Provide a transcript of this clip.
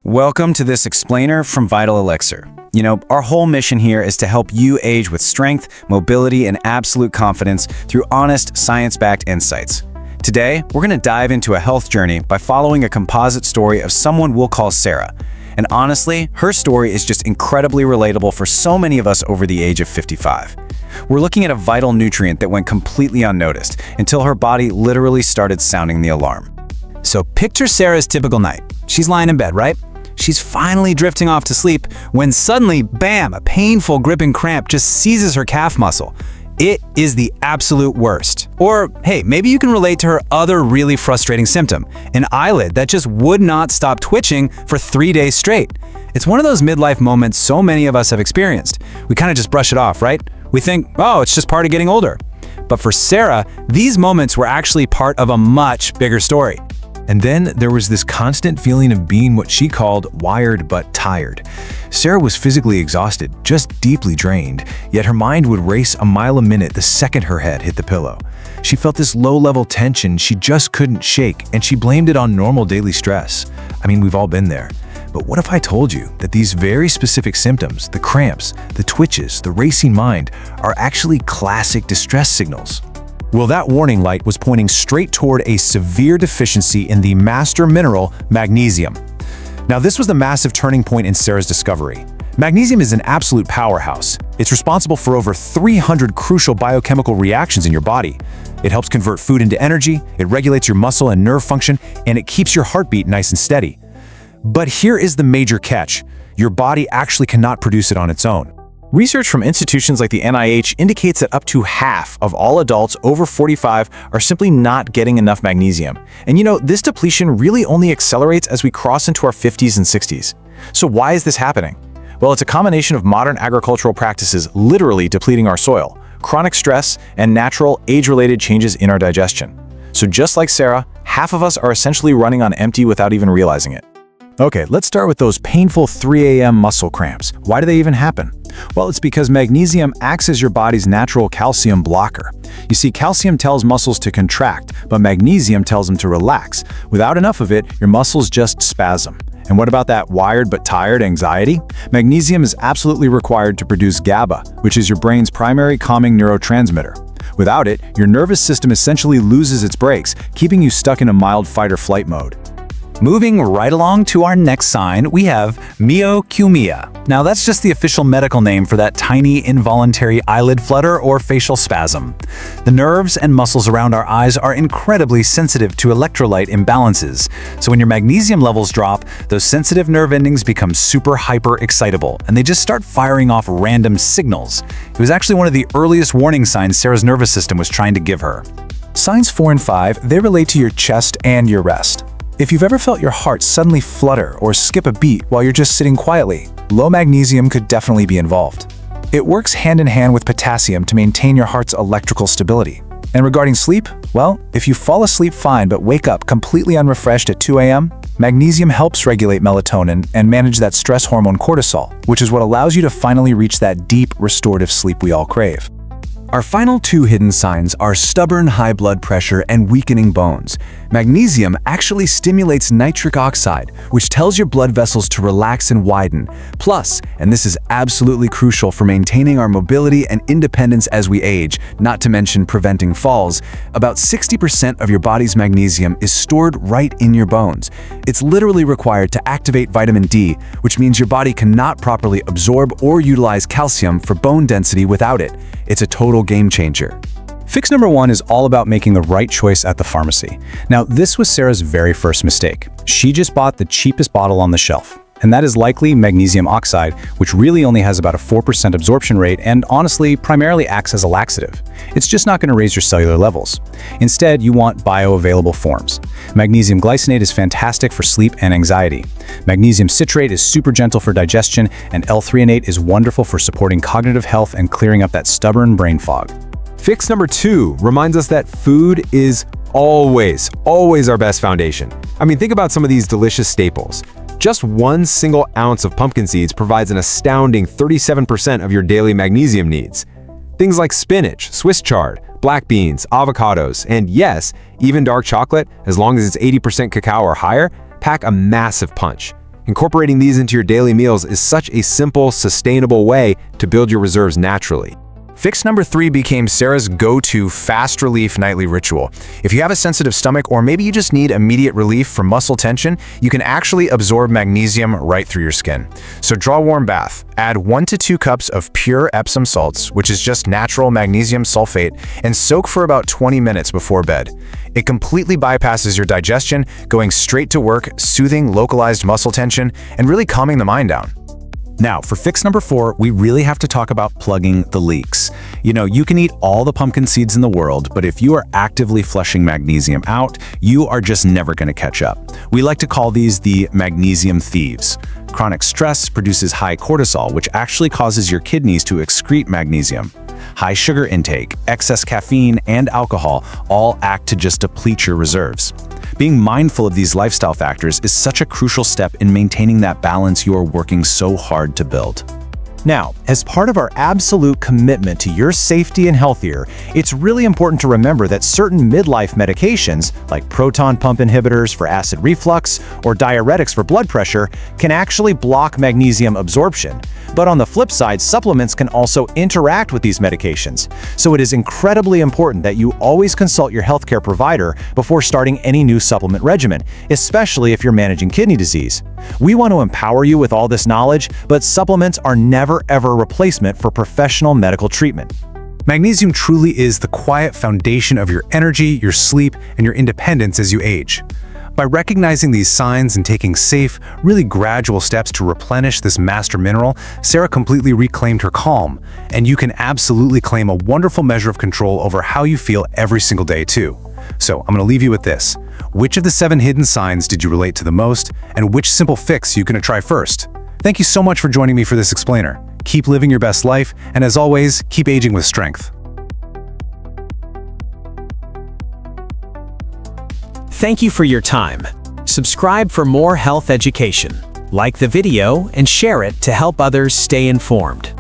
Welcome to this explainer from Vital Elixir. You know, our whole mission here is to help you age with strength, mobility, and absolute confidence through honest, science-backed insights. Today, we're going to dive into a health journey by following a composite story of someone we'll call Sarah. And honestly, her story is just incredibly relatable for so many of us over the age of 55. We're looking at a vital nutrient that went completely unnoticed until her body literally started sounding the alarm. So picture Sarah's typical night. She's lying in bed, right? She's finally drifting off to sleep when suddenly, bam, a painful gripping cramp just seizes her calf muscle. It is the absolute worst. Or, hey, maybe you can relate to her other really frustrating symptom, an eyelid that just would not stop twitching for 3 days straight. It's one of those midlife moments so many of us have experienced. We kind of just brush it off, right? We think, oh, it's just part of getting older. But for Sarah, these moments were actually part of a much bigger story. And then there was this constant feeling of being what she called wired but tired. Sarah was physically exhausted, just deeply drained, yet her mind would race a mile a minute the second her head hit the pillow. She felt this low-level tension she just couldn't shake, and she blamed it on normal daily stress. I mean, we've all been there. But what if I told you that these very specific symptoms, the cramps, the twitches, the racing mind, are actually classic distress signals? Well, that warning light was pointing straight toward a severe deficiency in the master mineral, magnesium. Now, this was the massive turning point in Sarah's discovery. Magnesium is an absolute powerhouse. It's responsible for over 300 crucial biochemical reactions in your body. It helps convert food into energy, it regulates your muscle and nerve function, and it keeps your heartbeat nice and steady. But here is the major catch. Your body actually cannot produce it on its own. Research from institutions like the NIH indicates that up to half of all adults over 45 are simply not getting enough magnesium. And you know, this depletion really only accelerates as we cross into our 50s and 60s. So why is this happening? Well, it's a combination of modern agricultural practices literally depleting our soil, chronic stress, and natural age-related changes in our digestion. So just like Sarah, half of us are essentially running on empty without even realizing it. Okay, let's start with those painful 3 a.m. muscle cramps. Why do they even happen? Well, it's because magnesium acts as your body's natural calcium blocker. You see, calcium tells muscles to contract, but magnesium tells them to relax. Without enough of it, your muscles just spasm. And what about that wired but tired anxiety? Magnesium is absolutely required to produce GABA, which is your brain's primary calming neurotransmitter. Without it, your nervous system essentially loses its brakes, keeping you stuck in a mild fight-or-flight mode. Moving right along to our next sign, we have myoclonus. Now that's just the official medical name for that tiny involuntary eyelid flutter or facial spasm. The nerves and muscles around our eyes are incredibly sensitive to electrolyte imbalances. So when your magnesium levels drop, those sensitive nerve endings become super hyper excitable and they just start firing off random signals. It was actually one of the earliest warning signs Sarah's nervous system was trying to give her. Signs 4 and 5, they relate to your chest and your rest. If you've ever felt your heart suddenly flutter or skip a beat while you're just sitting quietly, low magnesium could definitely be involved. It works hand in hand with potassium to maintain your heart's electrical stability. And regarding sleep, well, if you fall asleep fine but wake up completely unrefreshed at 2 a.m., magnesium helps regulate melatonin and manage that stress hormone cortisol, which is what allows you to finally reach that deep, restorative sleep we all crave. Our final 2 hidden signs are stubborn high blood pressure and weakening bones. Magnesium actually stimulates nitric oxide, which tells your blood vessels to relax and widen. Plus, and this is absolutely crucial for maintaining our mobility and independence as we age, not to mention preventing falls, about 60% of your body's magnesium is stored right in your bones. It's literally required to activate vitamin D, which means your body cannot properly absorb or utilize calcium for bone density without it. It's a total game changer. Fix number 1 is all about making the right choice at the pharmacy. Now, this was Sarah's very first mistake. She just bought the cheapest bottle on the shelf. And that is likely magnesium oxide, which really only has about a 4% absorption rate and honestly primarily acts as a laxative. It's just not going to raise your cellular levels. Instead, you want bioavailable forms. Magnesium glycinate is fantastic for sleep and anxiety. Magnesium citrate is super gentle for digestion, and L-threonate is wonderful for supporting cognitive health and clearing up that stubborn brain fog. Fix number 2 reminds us that food is always our best foundation. I mean, think about some of these delicious staples. Just 1 single ounce of pumpkin seeds provides an astounding 37% of your daily magnesium needs. Things like spinach, Swiss chard, black beans, avocados, and yes, even dark chocolate, as long as it's 80% cacao or higher, pack a massive punch. Incorporating these into your daily meals is such a simple, sustainable way to build your reserves naturally. Fix number 3 became Sarah's go-to fast relief nightly ritual. If you have a sensitive stomach or maybe you just need immediate relief from muscle tension, you can actually absorb magnesium right through your skin. So draw a warm bath, add 1 to 2 cups of pure Epsom salts, which is just natural magnesium sulfate, and soak for about 20 minutes before bed. It completely bypasses your digestion, going straight to work, soothing localized muscle tension, and really calming the mind down. Now, for fix number 4, we really have to talk about plugging the leaks. You know, you can eat all the pumpkin seeds in the world, but if you are actively flushing magnesium out, you are just never going to catch up. We like to call these the magnesium thieves. Chronic stress produces high cortisol, which actually causes your kidneys to excrete magnesium. High sugar intake, excess caffeine, and alcohol all act to just deplete your reserves. Being mindful of these lifestyle factors is such a crucial step in maintaining that balance you are working so hard to build. Now, as part of our absolute commitment to your safety and healthier, it's really important to remember that certain midlife medications, like proton pump inhibitors for acid reflux or diuretics for blood pressure, can actually block magnesium absorption. But on the flip side, supplements can also interact with these medications. So it is incredibly important that you always consult your healthcare provider before starting any new supplement regimen, especially if you're managing kidney disease. We want to empower you with all this knowledge, but supplements are never ever a replacement for professional medical treatment. Magnesium truly is the quiet foundation of your energy, your sleep, and your independence as you age. By recognizing these signs and taking safe, really gradual steps to replenish this master mineral, Sarah completely reclaimed her calm, and you can absolutely claim a wonderful measure of control over how you feel every single day too. So I'm going to leave you with this. Which of the 7 hidden signs did you relate to the most, and which simple fix are you going to try first? Thank you so much for joining me for this explainer. Keep living your best life, and as always, keep aging with strength. Thank you for your time. Subscribe for more health education. Like the video and share it to help others stay informed.